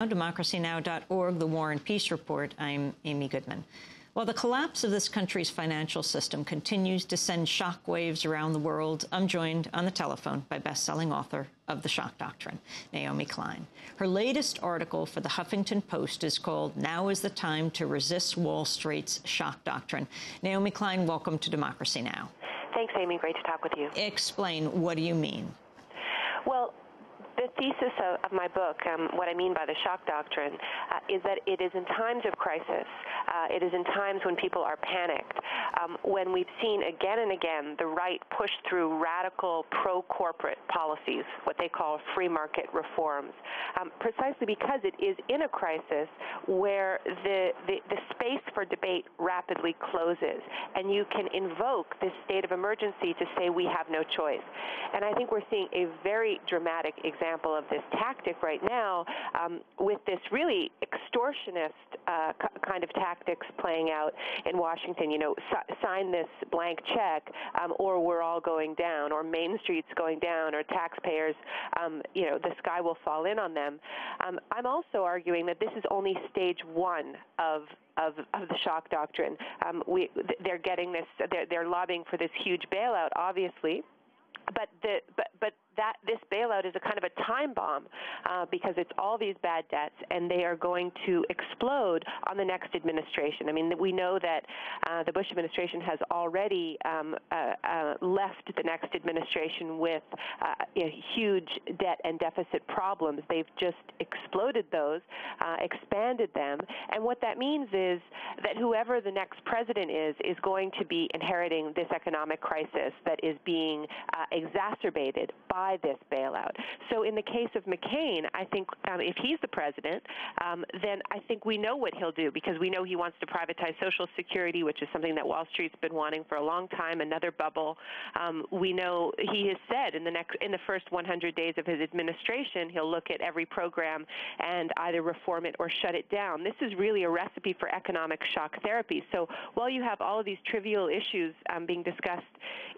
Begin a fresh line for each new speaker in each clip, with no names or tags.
democracynow.org, the War and Peace Report. I'm Amy Goodman. While the collapse of this country's financial system continues to send shockwaves around the world, I'm joined on the telephone by best-selling author of The Shock Doctrine, Naomi Klein. Her latest article for the Huffington Post is called "Now is the Time to Resist Wall Street's Shock Doctrine." Naomi Klein, welcome to Democracy Now!
Thanks, Amy. Great to talk with you.
Explain, what do you mean?
Well, the thesis of my book, what I mean by the shock doctrine, is that it is in times of crisis, it is in times when people are panicked, when we've seen again and again the right push through radical pro-corporate policies, what they call free market reforms, precisely because it is in a crisis where the space for debate rapidly closes, and you can invoke this state of emergency to say we have no choice. And I think we're seeing a very dramatic example of this tactic right now, with this really extortionist kind of tactics playing out in Washington. You know, sign this blank check, or we're all going down, or Main Street's going down, or taxpayers, you know, the sky will fall in on them. I'm also arguing that this is only stage one of the shock doctrine. They're getting this. They're lobbying for this huge bailout, obviously. But this bailout is a kind of a time bomb because it's all these bad debts, and they are going to explode on the next administration. I mean, we know that the Bush administration has already left the next administration with huge debt and deficit problems. They've just exploded those, expanded them, and what that means is that whoever the next president is going to be inheriting this economic crisis that is being exacerbated by this bailout. So in the case of McCain, I think if he's the president, then I think we know what he'll do, because we know he wants to privatize Social Security, which is something that Wall Street's been wanting for a long time, another bubble. We know he has said in the first 100 days of his administration, he'll look at every program and either reform it or shut it down. This is really a recipe for economic shock therapy. So while you have all of these trivial issues being discussed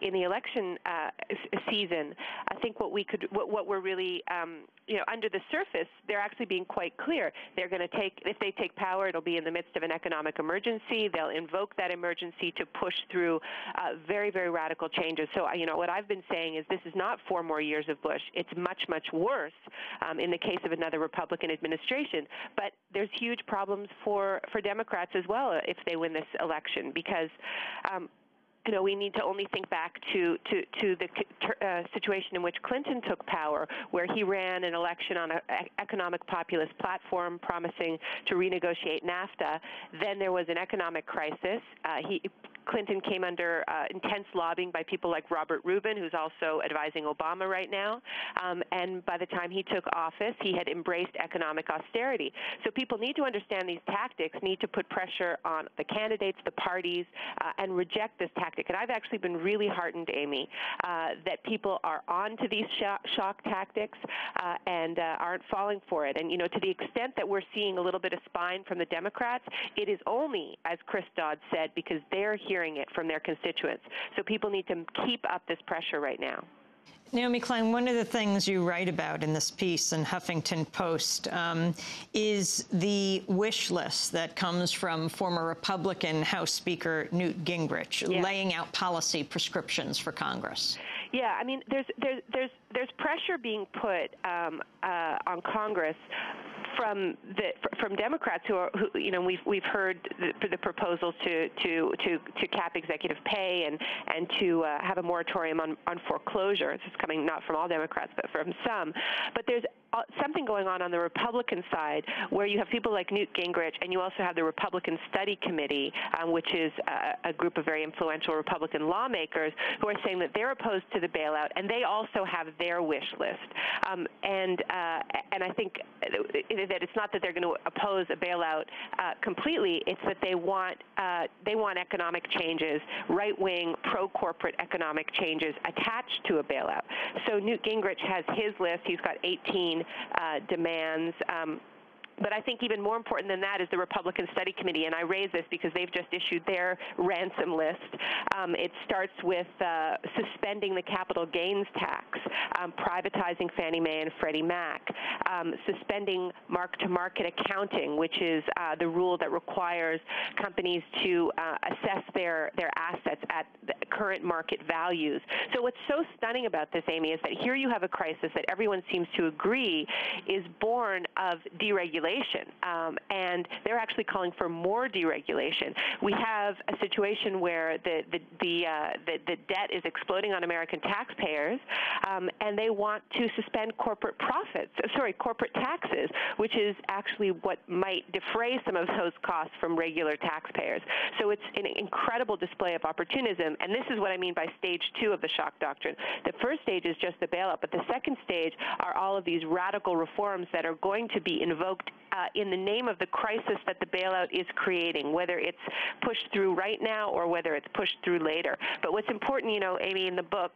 in the election season, I think what we're really, under the surface, they're actually being quite clear. They're going to if they take power, it'll be in the midst of an economic emergency. They'll invoke that emergency to push through very, very radical changes. So, what I've been saying is this is not 4 more years of Bush. It's much, much worse in the case of another Republican administration. But there's huge problems for Democrats as well if they win this election, because we need to only think back to the situation in which Clinton took power, where he ran an election on an economic populist platform promising to renegotiate NAFTA. Then there was an economic crisis. Clinton came under intense lobbying by people like Robert Rubin, who's also advising Obama right now. And by the time he took office, he had embraced economic austerity. So people need to understand these tactics, need to put pressure on the candidates, the parties, and reject this tactic. And I've actually been really heartened, Amy, that people are on to these shock tactics and aren't falling for it. And, to the extent that we're seeing a little bit of spine from the Democrats, it is only, as Chris Dodd said, because they're hearing it from their constituents. So people need to keep up this pressure right now.
Naomi Klein, one of the things you write about in this piece in Huffington Post is the wish list that comes from former Republican House Speaker Newt Gingrich, laying out policy prescriptions for Congress.
Yeah, I mean, there's pressure being put on Congress from Democrats who we've heard the proposals to cap executive pay and to have a moratorium on foreclosure. This is coming not from all Democrats, but from some. But there's something going on the Republican side where you have people like Newt Gingrich, and you also have the Republican Study Committee, which is a group of very influential Republican lawmakers who are saying that they're opposed to the bailout, and they also have their wish list. And I think that it's not that they're going to oppose a bailout completely. It's that they want economic changes, right-wing, pro-corporate economic changes attached to a bailout. So Newt Gingrich has his list. He's got 18 demands. But I think even more important than that is the Republican Study Committee, and I raise this because they've just issued their ransom list. It starts with suspending the capital gains tax, privatizing Fannie Mae and Freddie Mac, suspending mark-to-market accounting, which is the rule that requires companies to assess their assets at the current market values. So what's so stunning about this, Amy, is that here you have a crisis that everyone seems to agree is born of deregulation, and they're actually calling for more deregulation. We have a situation where the debt is exploding on American taxpayers, and they want to suspend corporate taxes, which is actually what might defray some of those costs from regular taxpayers. So it's an incredible display of opportunism, and this is what I mean by stage 2 of the shock doctrine. The first stage is just the bailout, but the second stage are all of these radical reforms that are going to be invoked in the name of the crisis that the bailout is creating, whether it's pushed through right now or whether it's pushed through later. But what's important, Amy, in the book,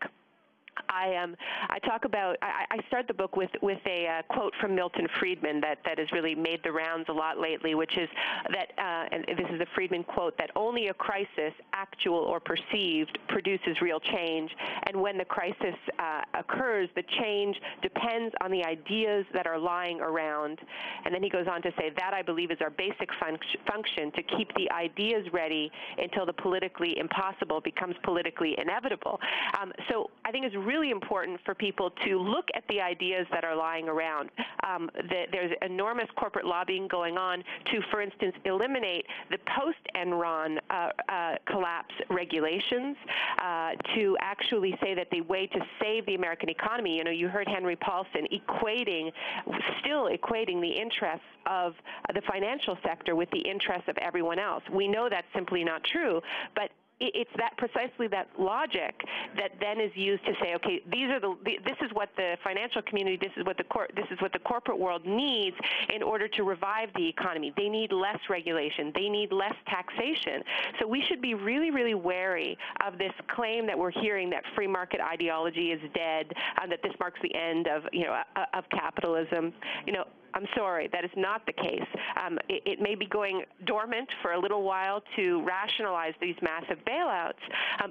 I talk about. I start the book with a quote from Milton Friedman that has really made the rounds a lot lately, which is that, and this is a Friedman quote, that only a crisis, actual or perceived, produces real change, and when the crisis occurs, the change depends on the ideas that are lying around. And then he goes on to say that I believe is our basic function, to keep the ideas ready until the politically impossible becomes politically inevitable. So I think it's really important for people to look at the ideas that are lying around. There's enormous corporate lobbying going on to, for instance, eliminate the post-Enron collapse regulations, to actually say that the way to save the American economy, you heard Henry Paulson still equating the interests of the financial sector with the interests of everyone else. We know that's simply not true, but it's precisely that logic that then is used to say, okay, this is what the financial community, this is what the corporate world needs in order to revive the economy. They need less regulation. They need less taxation. So we should be really, really wary of this claim that we're hearing that free market ideology is dead, that this marks the end of capitalism. I'm sorry, that is not the case. It may be going dormant for a little while to rationalize these massive bailouts,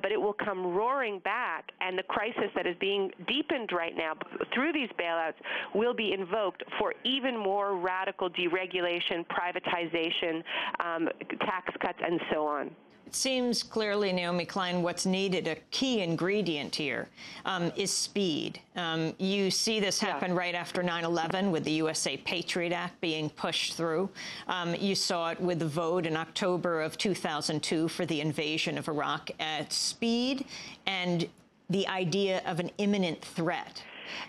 but it will come roaring back, and the crisis that is being deepened right now through these bailouts will be invoked for even more radical deregulation, privatization, tax cuts, and so on.
It seems clearly, Naomi Klein, what's needed, a key ingredient here, is speed. You see this happen right after 9/11 with the USA Patriot Act being pushed through. You saw it with the vote in October of 2002 for the invasion of Iraq. Speed and the idea of an imminent threat.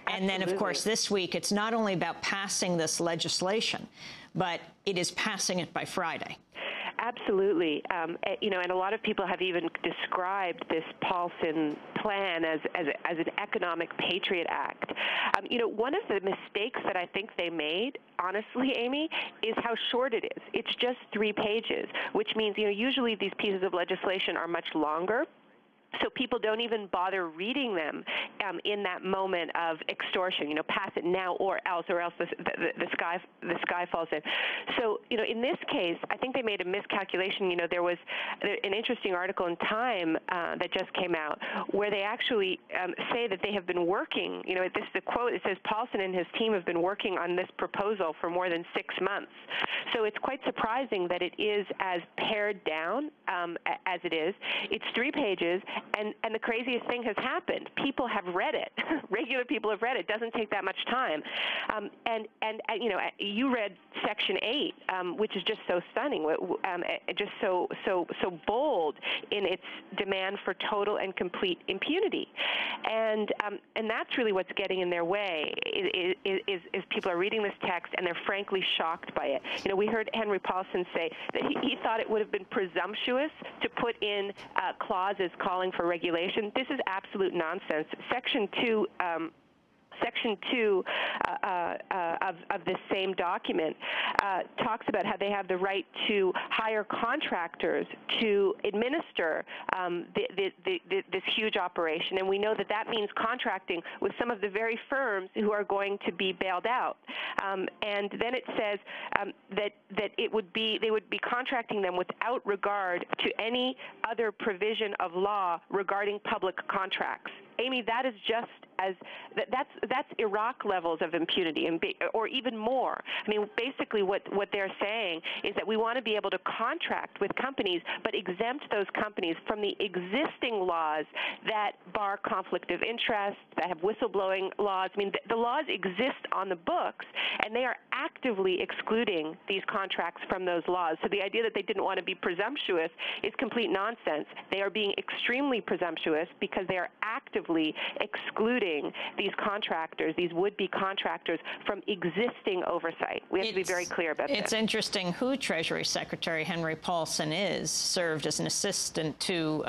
And then, of course, this week, it's not only about passing this legislation, but it is passing it by Friday.
Absolutely. And a lot of people have even described this Paulson plan as an economic Patriot Act. One of the mistakes that I think they made, honestly, Amy, is how short it is. It's just 3 pages, which means, usually these pieces of legislation are much longer. So people don't even bother reading them in that moment of extortion. Pass it now or else the sky falls in. So in this case, I think they made a miscalculation. There was an interesting article in Time that just came out where they actually say that they have been working. This is a quote. It says Paulson and his team have been working on this proposal for more than 6 months. So it's quite surprising that it is as pared down as it is. It's 3 pages. And the craziest thing has happened. People have read it. Regular people have read it. It doesn't take that much time. And you read Section 8, which is just so stunning, just so bold in its demand for total and complete impunity. And that's really what's getting in their way is people are reading this text and they're frankly shocked by it. We heard Henry Paulson say that he thought it would have been presumptuous to put in clauses calling for regulation. This is absolute nonsense. Section 2 of this same document talks about how they have the right to hire contractors to administer this huge operation. And we know that that means contracting with some of the very firms who are going to be bailed out. And then it says that they would be contracting them without regard to any other provision of law regarding public contracts. Amy, that is just that's Iraq levels of impunity, or even more. I mean, basically what they're saying is that we want to be able to contract with companies, but exempt those companies from the existing laws that bar conflict of interest, that have whistleblowing laws. I mean, the laws exist on the books, and they are actively excluding these contracts from those laws. So the idea that they didn't want to be presumptuous is complete nonsense. They are being extremely presumptuous because they are actively excluding these contractors, these would-be contractors, from existing oversight. We have to be very clear about this.
It's interesting who Treasury Secretary Henry Paulson is. Served as an assistant to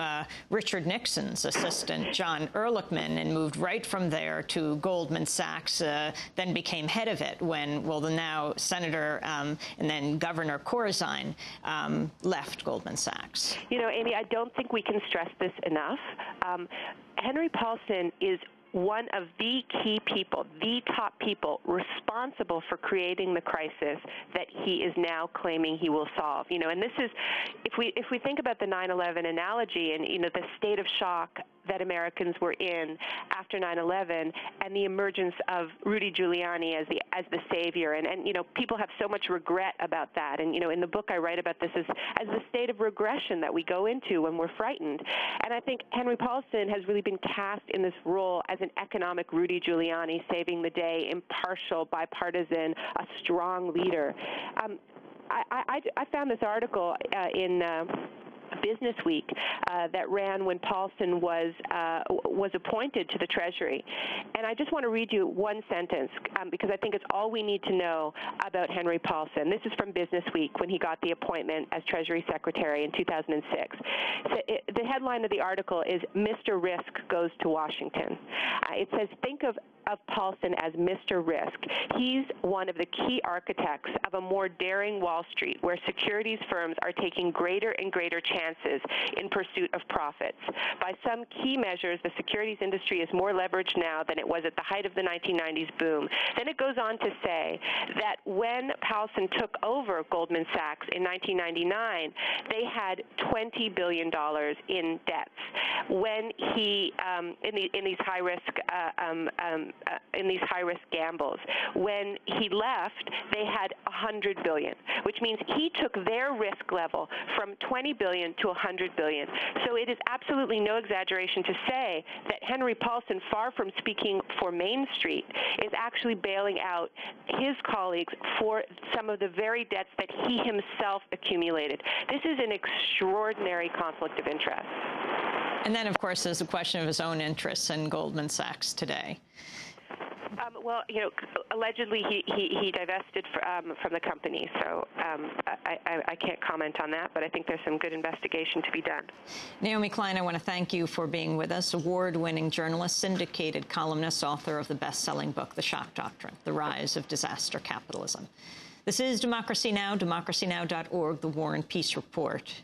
Richard Nixon's assistant, John Ehrlichman, and moved right from there to Goldman Sachs, then became head of it when, well, the now Senator and then Governor Corzine left Goldman Sachs.
You know, Amy, I don't think we can stress this enough. Henry Paulson is one of the key people, the top people responsible for creating the crisis that he is now claiming he will solve. You know, and this is, if we think about the 9/11 analogy and, you know, the state of shock that Americans were in after 9/11 and the emergence of Rudy Giuliani as the savior, and you know, people have so much regret about that. And you know, in the book I write about this as the state of regression that we go into when we're frightened. And I think Henry Paulson has really been cast in this role as an economic Rudy Giuliani, saving the day, impartial, bipartisan, a strong leader. I found this article in Business Week that ran when Paulson was appointed to the Treasury. And I just want to read you one sentence because I think it's all we need to know about Henry Paulson. This is from Business Week when he got the appointment as Treasury Secretary in 2006. So the headline of the article is "Mr. Risk Goes to Washington." It says, think of Paulson as Mr. Risk. He's one of the key architects of a more daring Wall Street where securities firms are taking greater and greater chances in pursuit of profits. By some key measures, the securities industry is more leveraged now than it was at the height of the 1990s boom. Then it goes on to say that when Paulson took over Goldman Sachs in 1999, they had $20 billion in debts. When he in these high risk gambles. When he left, they had $100 billion, which means he took their risk level from $20 billion to $100 billion. So it is absolutely no exaggeration to say that Henry Paulson, far from speaking for Main Street, is actually bailing out his colleagues for some of the very debts that he himself accumulated. This is an extraordinary conflict of interest.
And then, of course, there's the question of his own interests in Goldman Sachs today.
Well, you know, allegedly he divested from the company, so I can't comment on that, but I think there's some good investigation to be done.
Naomi Klein, I want to thank you for being with us, award-winning journalist, syndicated columnist, author of the best-selling book, The Shock Doctrine, The Rise of Disaster Capitalism. This is Democracy Now!, democracynow.org, The War and Peace Report.